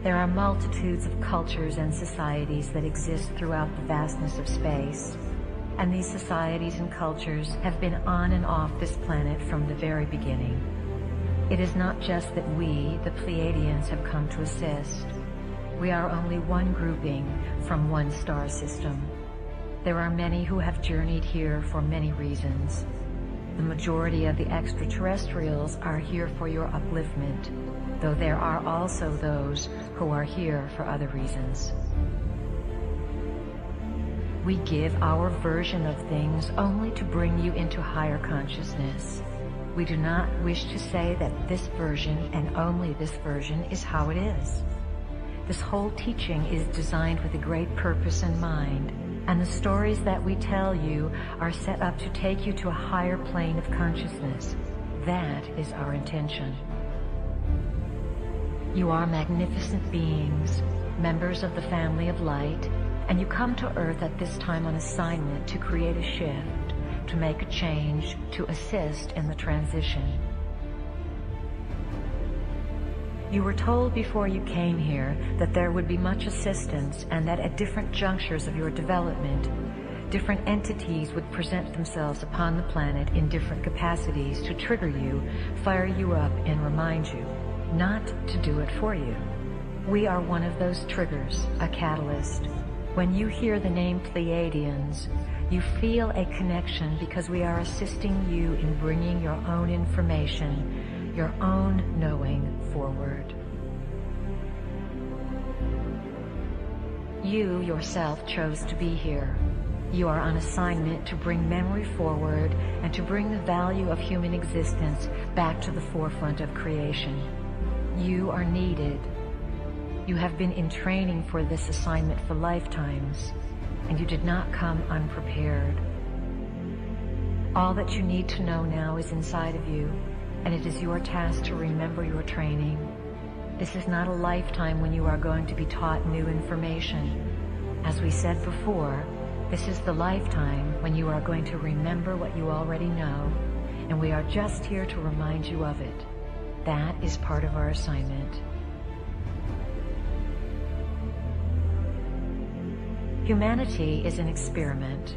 There are multitudes of cultures and societies that exist throughout the vastness of space, and these societies and cultures have been on and off this planet from the very beginning. It is not just that we, the Pleiadians, have come to assist. We are only one grouping from one star system. There are many who have journeyed here for many reasons. The majority of the extraterrestrials are here for your upliftment, though there are also those who are here for other reasons. We give our version of things only to bring you into higher consciousness. We do not wish to say that this version and only this version is how it is. This whole teaching is designed with a great purpose in mind, and the stories that we tell you are set up to take you to a higher plane of consciousness. That is our intention. You are magnificent beings, members of the family of light, and you come to Earth at this time on assignment to create a shift, to make a change, to assist in the transition. You were told before you came here that there would be much assistance, and that at different junctures of your development, different entities would present themselves upon the planet in different capacities to trigger you, fire you up, and remind you, not to do it for you. We are one of those triggers, a catalyst. When you hear the name Pleiadians, you feel a connection because we are assisting you in bringing your own information, your own knowing forward. You yourself chose to be here. You are on assignment to bring memory forward and to bring the value of human existence back to the forefront of creation. You are needed. You have been in training for this assignment for lifetimes, and you did not come unprepared. All that you need to know now is inside of you, and it is your task to remember your training. This is not a lifetime when you are going to be taught new information. As we said before, this is the lifetime when you are going to remember what you already know, and we are just here to remind you of it. That is part of our assignment. Humanity is an experiment.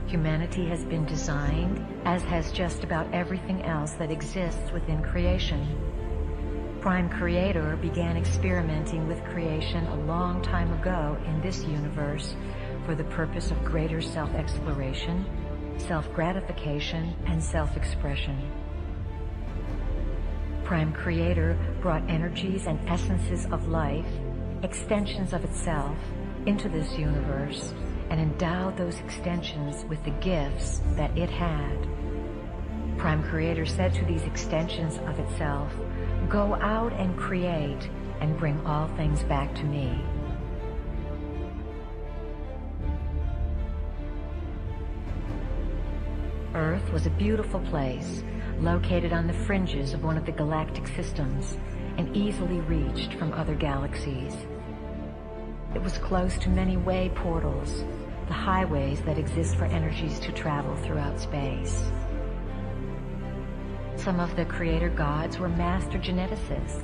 Humanity has been designed, as has just about everything else that exists within creation. Prime Creator began experimenting with creation a long time ago in this universe for the purpose of greater self-exploration, self-gratification, and self-expression. Prime Creator brought energies and essences of life, extensions of itself, into this universe and endowed those extensions with the gifts that it had. Prime Creator said to these extensions of itself, "Go out and create and bring all things back to me." Earth was a beautiful place, located on the fringes of one of the galactic systems and easily reached from other galaxies. It was close to many way portals, the highways that exist for energies to travel throughout space. Some of the creator gods were master geneticists.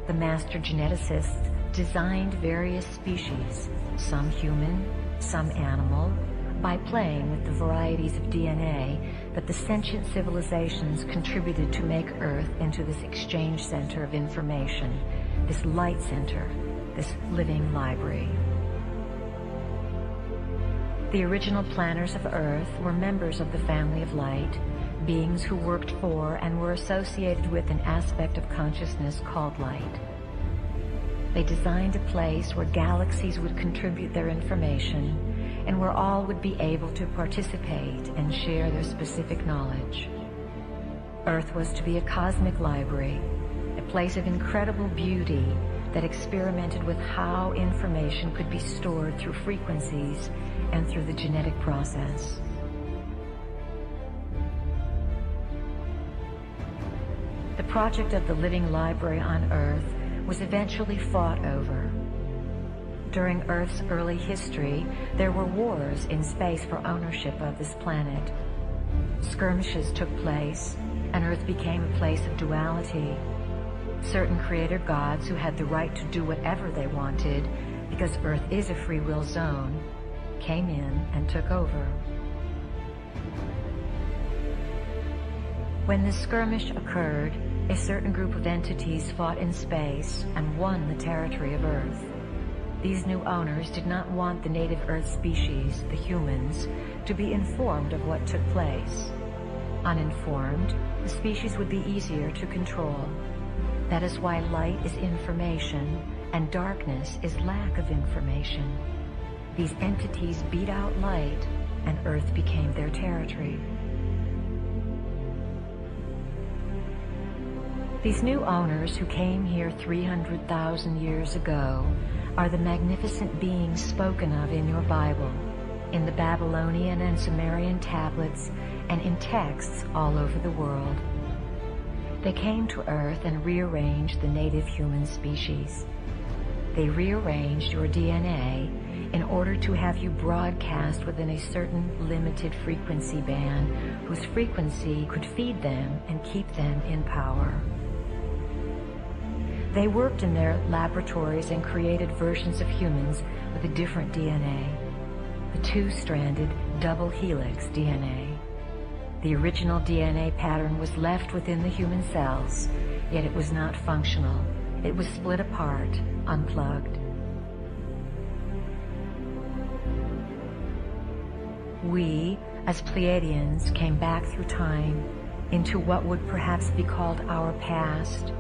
The master geneticists designed various species, some human, some animal, by playing with the varieties of DNA that the sentient civilizations contributed to make Earth into this exchange center of information, this light center, this living library. The original planners of Earth were members of the family of light, beings who worked for and were associated with an aspect of consciousness called light. They designed a place where galaxies would contribute their information and where all would be able to participate and share their specific knowledge. Earth was to be a cosmic library, a place of incredible beauty that experimented with how information could be stored through frequencies and through the genetic process. The project of the living library on Earth was eventually fought over. During Earth's early history, there were wars in space for ownership of this planet. Skirmishes took place, and Earth became a place of duality. Certain creator gods who had the right to do whatever they wanted, because Earth is a free will zone, came in and took over. When this skirmish occurred, a certain group of entities fought in space and won the territory of Earth. These new owners did not want the native Earth species, the humans, to be informed of what took place. Uninformed, the species would be easier to control. That is why light is information and darkness is lack of information. These entities beat out light and Earth became their territory. These new owners who came here 300,000 years ago are the magnificent beings spoken of in your Bible, in the Babylonian and Sumerian tablets, and in texts all over the world. They came to Earth and rearranged the native human species. They rearranged your DNA in order to have you broadcast within a certain limited frequency band whose frequency could feed them and keep them in power. They worked in their laboratories and created versions of humans with a different DNA, the two-stranded double helix DNA. The original DNA pattern was left within the human cells, yet it was not functional. It was split apart, unplugged. We, as Pleiadians, came back through time into what would perhaps be called our past.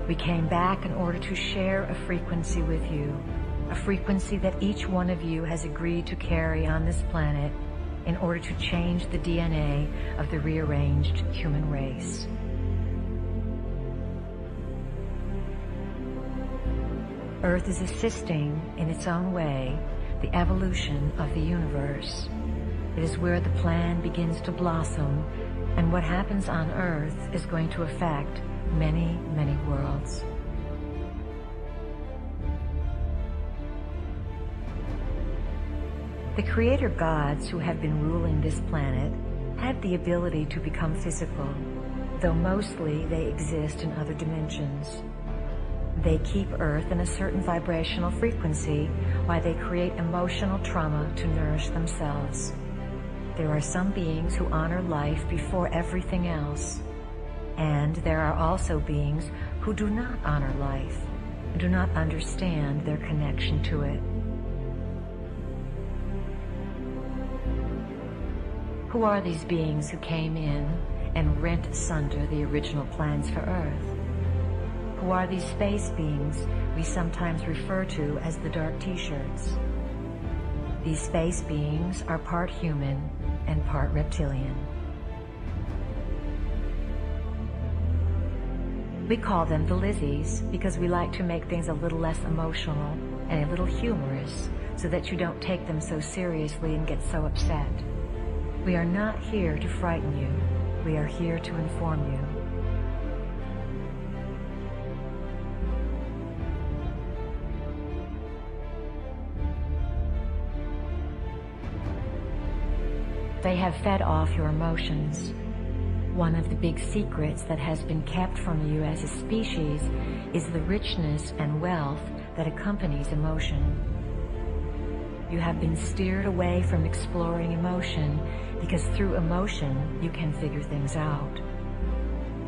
We came back in order to share a frequency with you, a frequency that each one of you has agreed to carry on this planet in order to change the DNA of the rearranged human race. Earth is assisting, in its own way, the evolution of the universe. It is where the plan begins to blossom, and what happens on Earth is going to affect many, many worlds. The creator gods who have been ruling this planet have the ability to become physical, though mostly they exist in other dimensions. They keep Earth in a certain vibrational frequency while they create emotional trauma to nourish themselves. There are some beings who honor life before everything else. And there are also beings who do not honor life and do not understand their connection to it. Who are these beings who came in and rent asunder the original plans for Earth? Who are these space beings we sometimes refer to as the dark T-shirts? These space beings are part human and part reptilian. We call them the Lizzies because we like to make things a little less emotional and a little humorous so that you don't take them so seriously and get so upset. We are not here to frighten you. We are here to inform you. They have fed off your emotions. One of the big secrets that has been kept from you as a species is the richness and wealth that accompanies emotion. You have been steered away from exploring emotion because through emotion you can figure things out.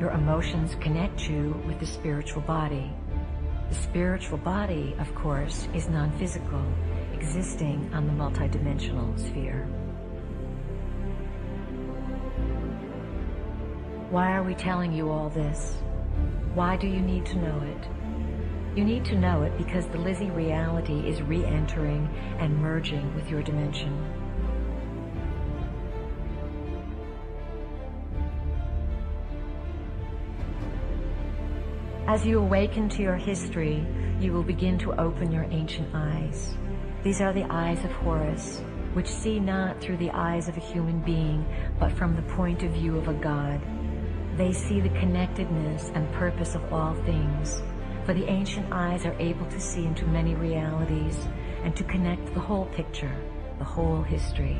Your emotions connect you with the spiritual body. The spiritual body, of course, is non-physical, existing on the multidimensional sphere. Why are we telling you all this? Why do you need to know it? You need to know it because the Lizzie reality is re-entering and merging with your dimension. As you awaken to your history, you will begin to open your ancient eyes. These are the eyes of Horus, which see not through the eyes of a human being, but from the point of view of a god. They see the connectedness and purpose of all things, for the ancient eyes are able to see into many realities and to connect the whole picture, the whole history.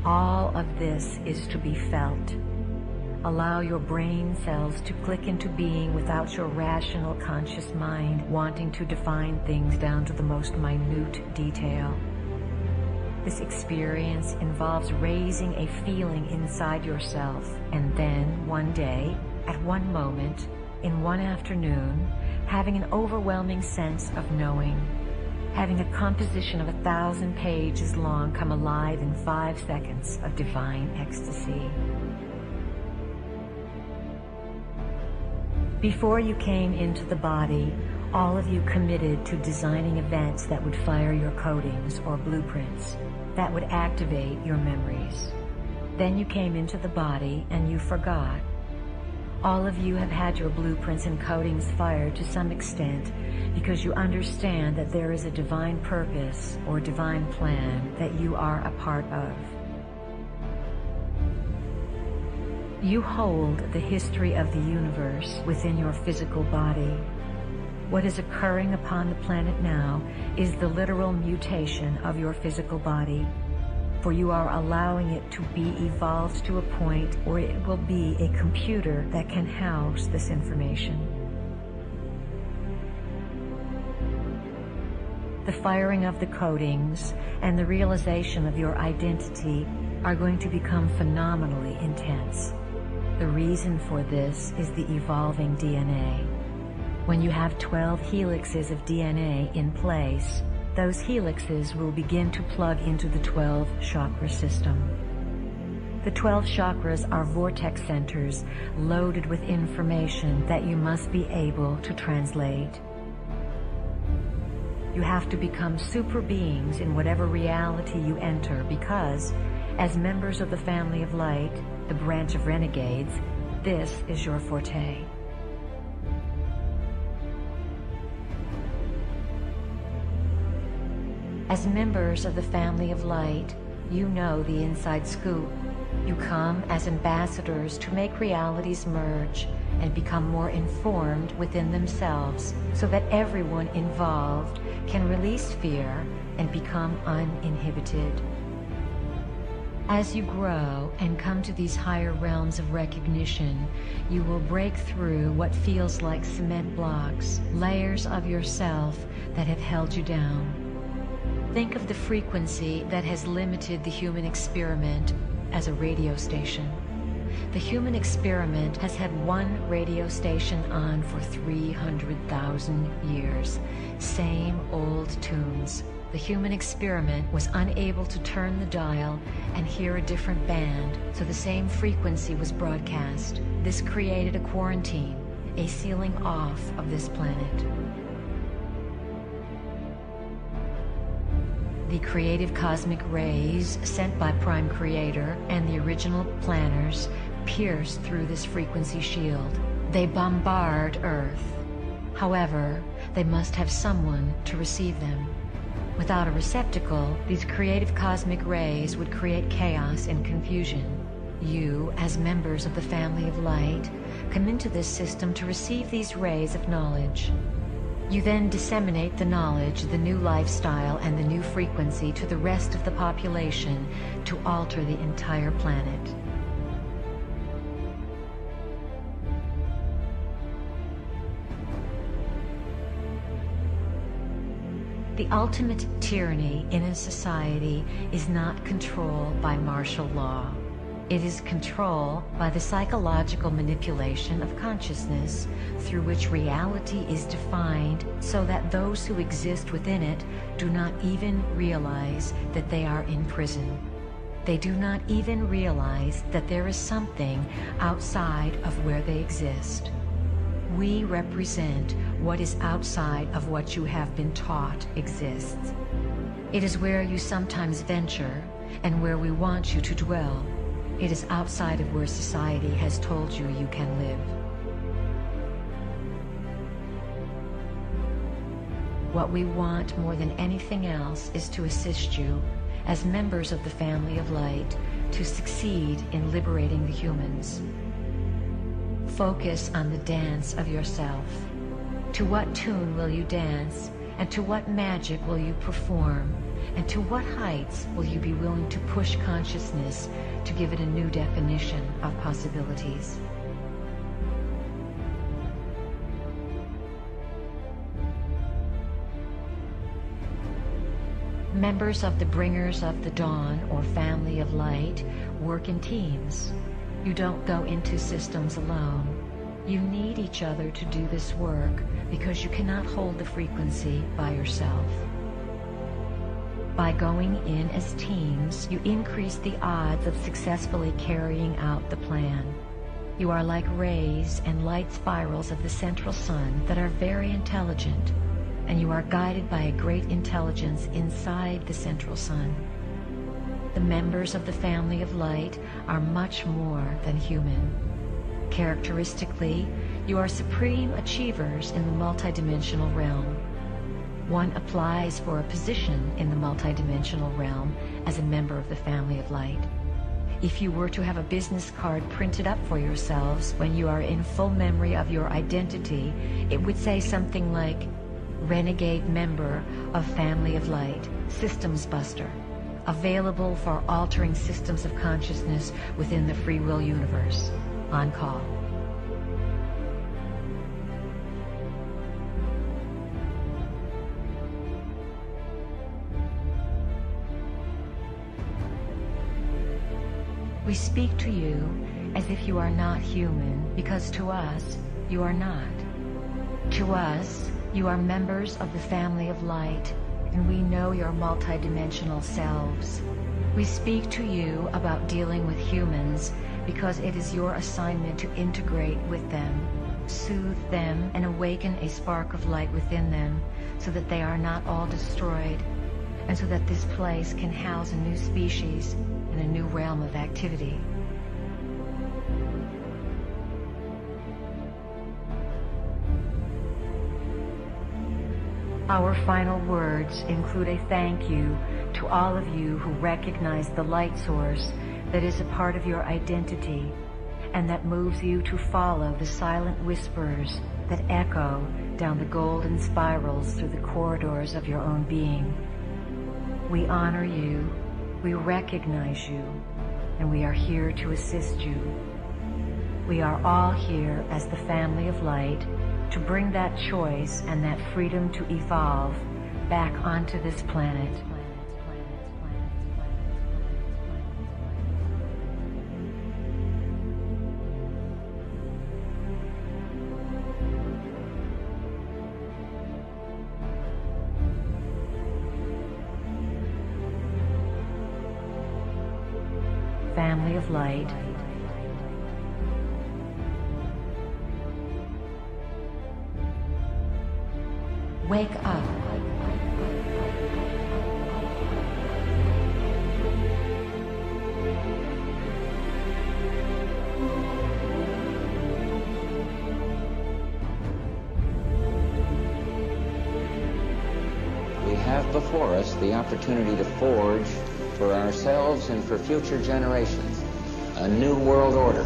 All of this is to be felt. Allow your brain cells to click into being without your rational conscious mind wanting to define things down to the most minute detail. This experience involves raising a feeling inside yourself, and then one day, at one moment, in one afternoon, having an overwhelming sense of knowing. Having a composition of 1,000 pages long come alive in 5 seconds of divine ecstasy. Before you came into the body, all of you committed to designing events that would fire your codings or blueprints, that would activate your memories. Then you came into the body and you forgot. All of you have had your blueprints and codings fired to some extent because you understand that there is a divine purpose or divine plan that you are a part of. You hold the history of the universe within your physical body. What is occurring upon the planet now is the literal mutation of your physical body, for you are allowing it to be evolved to a point where it will be a computer that can house this information. The firing of the codings and the realization of your identity are going to become phenomenally intense. The reason for this is the evolving DNA. When you have 12 helixes of DNA in place, those helixes will begin to plug into the 12 chakra system. The 12 chakras are vortex centers loaded with information that you must be able to translate. You have to become super beings in whatever reality you enter because, as members of the family of light, the branch of renegades, this is your forte. As members of the family of light, you know the inside scoop. You come as ambassadors to make realities merge and become more informed within themselves so that everyone involved can release fear and become uninhibited. As you grow and come to these higher realms of recognition, you will break through what feels like cement blocks, layers of yourself that have held you down. Think of the frequency that has limited the human experiment as a radio station. The human experiment has had one radio station on for 300,000 years. Same old tunes. The human experiment was unable to turn the dial and hear a different band, so the same frequency was broadcast. This created a quarantine, a sealing off of this planet. The creative cosmic rays sent by Prime Creator and the original planners pierce through this frequency shield. They bombard Earth. However, they must have someone to receive them. Without a receptacle, these creative cosmic rays would create chaos and confusion. You, as members of the family of light, come into this system to receive these rays of knowledge. You then disseminate the knowledge, the new lifestyle, and the new frequency to the rest of the population to alter the entire planet. The ultimate tyranny in a society is not control by martial law. It is control by the psychological manipulation of consciousness through which reality is defined so that those who exist within it do not even realize that they are in prison. They do not even realize that there is something outside of where they exist. We represent what is outside of what you have been taught exists. It is where you sometimes venture and where we want you to dwell. It is outside of where society has told you you can live. What we want more than anything else is to assist you, as members of the family of light, to succeed in liberating the humans. Focus on the dance of yourself. To what tune will you dance, and to what magic will you perform, And to what heights will you be willing to push consciousness to give it a new definition of possibilities? Members of the Bringers of the Dawn, or Family of Light, work in teams. You don't go into systems alone. You need each other to do this work because you cannot hold the frequency by yourself. By going in as teams, you increase the odds of successfully carrying out the plan. You are like rays and light spirals of the central sun that are very intelligent, and you are guided by a great intelligence inside the central sun. The members of the Family of Light are much more than human. Characteristically, you are supreme achievers in the multidimensional realm. One applies for a position in the multidimensional realm as a member of the Family of Light. If you were to have a business card printed up for yourselves when you are in full memory of your identity, it would say something like, Renegade Member of Family of Light, Systems Buster, available for altering systems of consciousness within the free will universe. On call. We speak to you as if you are not human, because to us, you are not. To us, you are members of the Family of Light, and we know your multidimensional selves. We speak to you about dealing with humans because it is your assignment to integrate with them, soothe them, and awaken a spark of light within them so that they are not all destroyed, and so that this place can house a new species and a new realm of activity. Our final words include a thank you to all of you who recognize the light source that is a part of your identity and that moves you to follow the silent whispers that echo down the golden spirals through the corridors of your own being. We honor you, we recognize you, and we are here to assist you. We are all here as the Family of Light to bring that choice and that freedom to evolve back onto this planet. Family of Light, wake up. We have before us the opportunity to forge for ourselves and for future generations a new world order.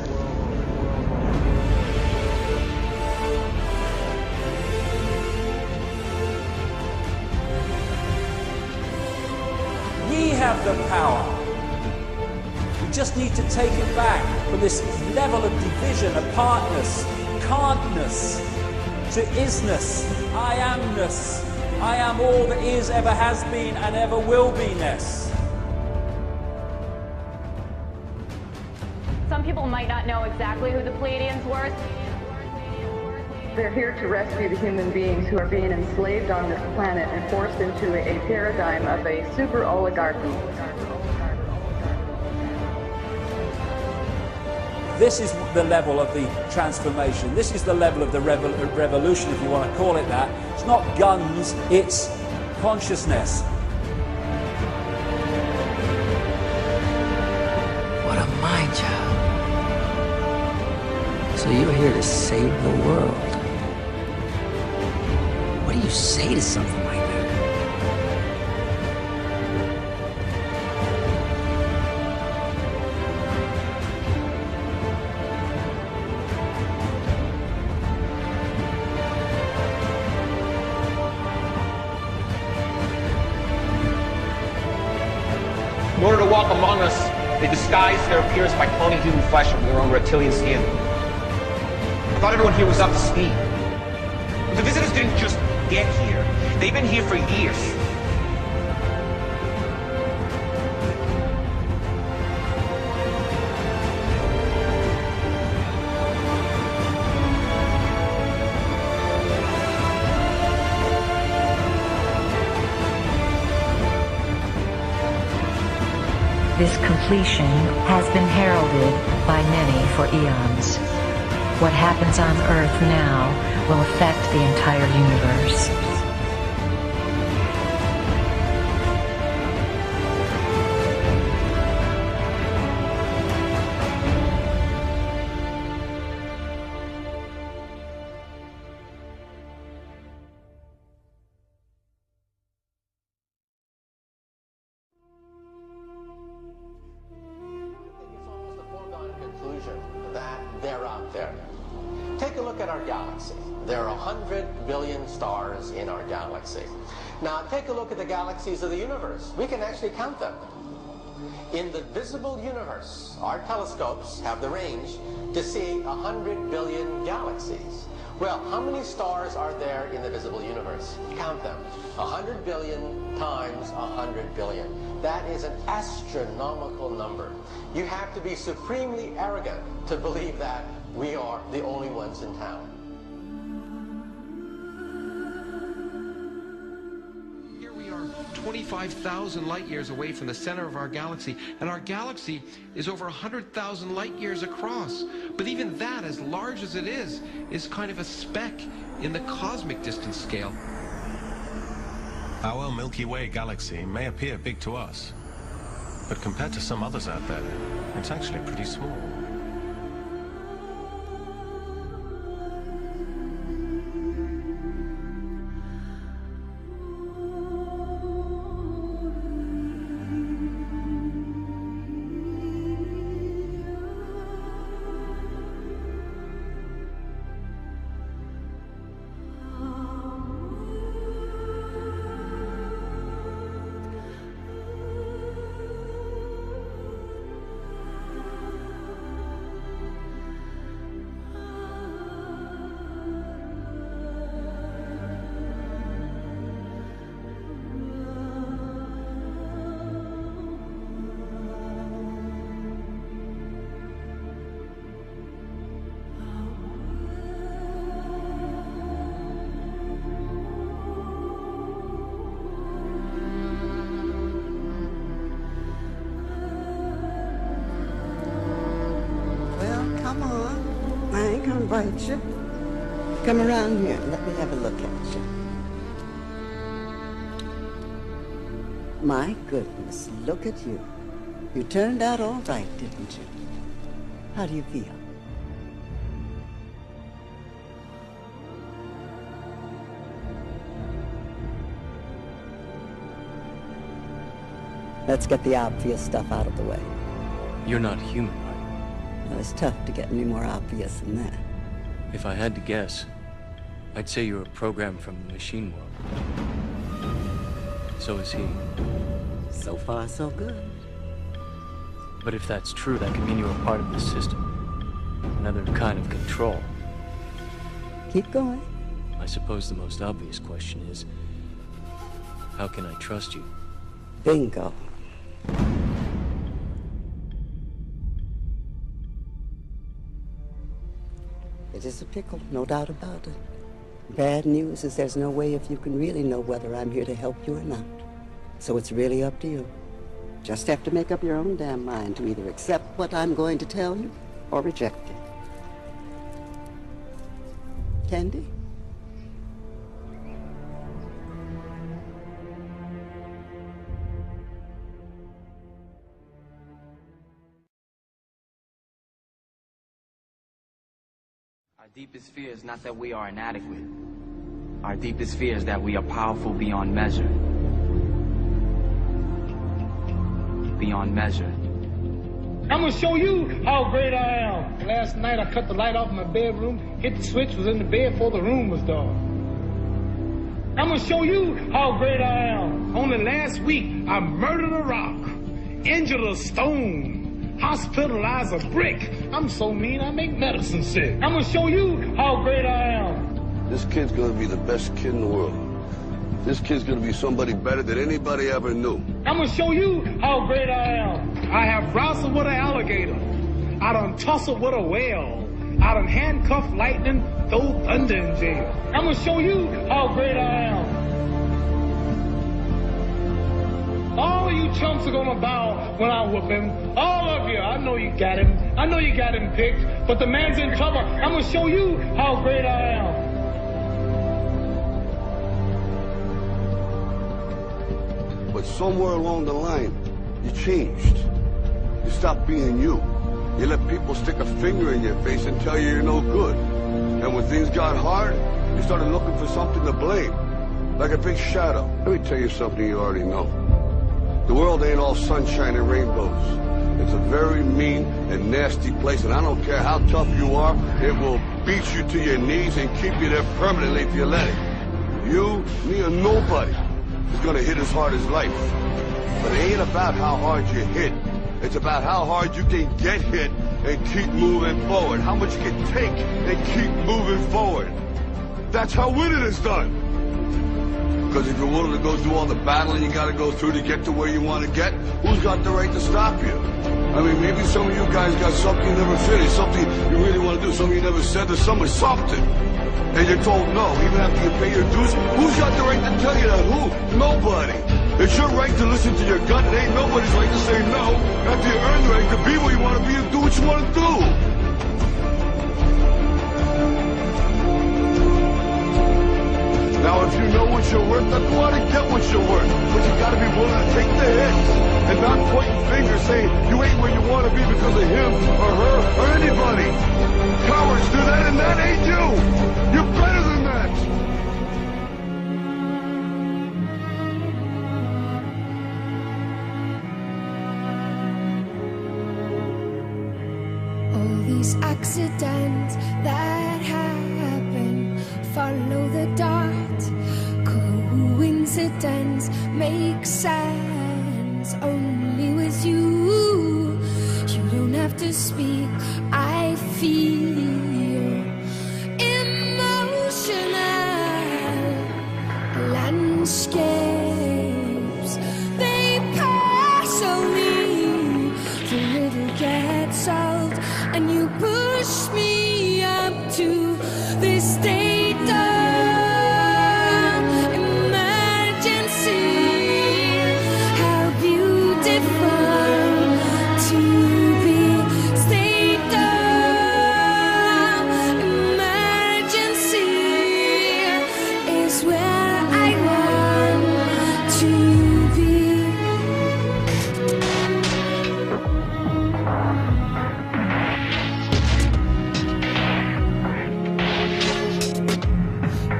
We have the power. We just need to take it back from this level of division, apartness, can'tness, to isness, I amness. I am all that is, ever has been, and ever will be-ness. Some people might not know exactly who the Pleiadians were. They're here to rescue the human beings who are being enslaved on this planet and forced into a paradigm of a super oligarchy. This is the level of the transformation. This is the level of the revolution, if you want to call it that. It's not guns, it's consciousness. What a mind job. So you're here to save the world. What do you say to something like that? order to walk among us, they disguised their appearance by cloning human flesh over their own reptilian skin. I thought everyone here was up to speed. But the visitors didn't just get here. They've been here for years. This completion has been heralded by many for eons. What happens on Earth now will affect the entire universe. That they're out there. Take a look at our galaxy. There are 100 billion stars in our galaxy. Now take a look at the galaxies of the universe. We can actually count them. In the visible universe, our telescopes have the range to see 100 billion galaxies. Well, how many stars are there in the visible universe? Count them. 100 billion times 100 billion. That is an astronomical number. You have to be supremely arrogant to believe that we are the only ones in town. Here we are 25,000 light years away from the center of our galaxy, and our galaxy is over 100,000 light years across. But even that, as large as it is kind of a speck in the cosmic distance scale. Our Milky Way galaxy may appear big to us, but compared to some others out there, it's actually pretty small. Invite you. Come around here. Let me have a look at you. My goodness, look at you. You turned out all right, didn't you? How do you feel? Let's get the obvious stuff out of the way. You're not human, right? Well, it's tough to get any more obvious than that. If I had to guess, I'd say you're a program from the machine world. So is he. So far, so good. But if that's true, that could mean you're a part of the system. Another kind of control. Keep going. I suppose the most obvious question is, how can I trust you? Bingo. It is a pickle, no doubt about it. Bad news is there's no way if you can really know whether I'm here to help you or not. So it's really up to you. Just have to make up your own damn mind to either accept what I'm going to tell you or reject it. Candy? Our deepest fear is not that we are inadequate. Our deepest fear is that we are powerful beyond measure. Beyond measure. I'm gonna show you how great I am. Last night I cut the light off in my bedroom, hit the switch, was in the bed before the room was dark. I'm gonna show you how great I am. Only last week I murdered a rock. injured a stone, hospitalize a brick. I'm so mean I make medicine sick. I'm gonna show you how great I am. This kid's gonna be the best kid in the world. This kid's gonna be somebody better than anybody ever knew. I'm gonna show you how great I am. I have wrestled with an alligator. I done tussled with a whale. I done handcuffed lightning, throw thunder in jail. I'm gonna show you how great I am. All of you chumps are gonna bow when I whoop him. All of you. I know you got him. I know you got him picked, but the man's in trouble. I'm gonna show you how great I am. But somewhere along the line, you changed. You stopped being you. You let people stick a finger in your face and tell you you're no good. And when things got hard, you started looking for something to blame. Like a big shadow. Let me tell you something you already know. The world ain't all sunshine and rainbows. It's a very mean and nasty place, and I don't care how tough you are, it will beat you to your knees and keep you there permanently if you let it. You, me, or nobody is gonna hit as hard as life. But it ain't about how hard you hit. It's about how hard you can get hit and keep moving forward. How much you can take and keep moving forward. That's how winning is done. Because if you're willing to go through all the battling you got to go through to get to where you want to get, who's got the right to stop you? I mean, maybe some of you guys got something you never finished, something you really want to do, something you never said to someone, something. And you're told no, even after you pay your dues. Who's got the right to tell you that? Who? Nobody. It's your right to listen to your gut. It ain't nobody's right to say no after you earn the right to be where you want to be and do what you want to do. Now, if you know what you're worth, then go out and get what you're worth. But you got to be willing to take the hits and not pointing fingers saying you ain't where you want to be because of him or her or anybody. Cowards do that, and that ain't you. You're better than that. All these accidents that happen, follow the dart. Coincidence makes sense only with you. You don't have to speak. I feel emotional landscapes. They pass away. The riddle gets solved, and you push me up to this state of emergency. How beautiful to be state of emergency is where I want to be.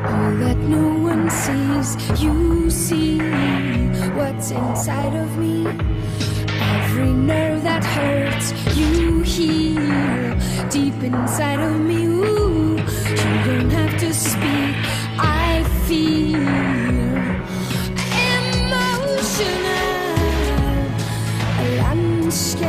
All that no one sees, you see what's inside of me. Every nerve that hurts, you heal deep inside of me. Ooh, you don't have to speak. I feel emotional landscape.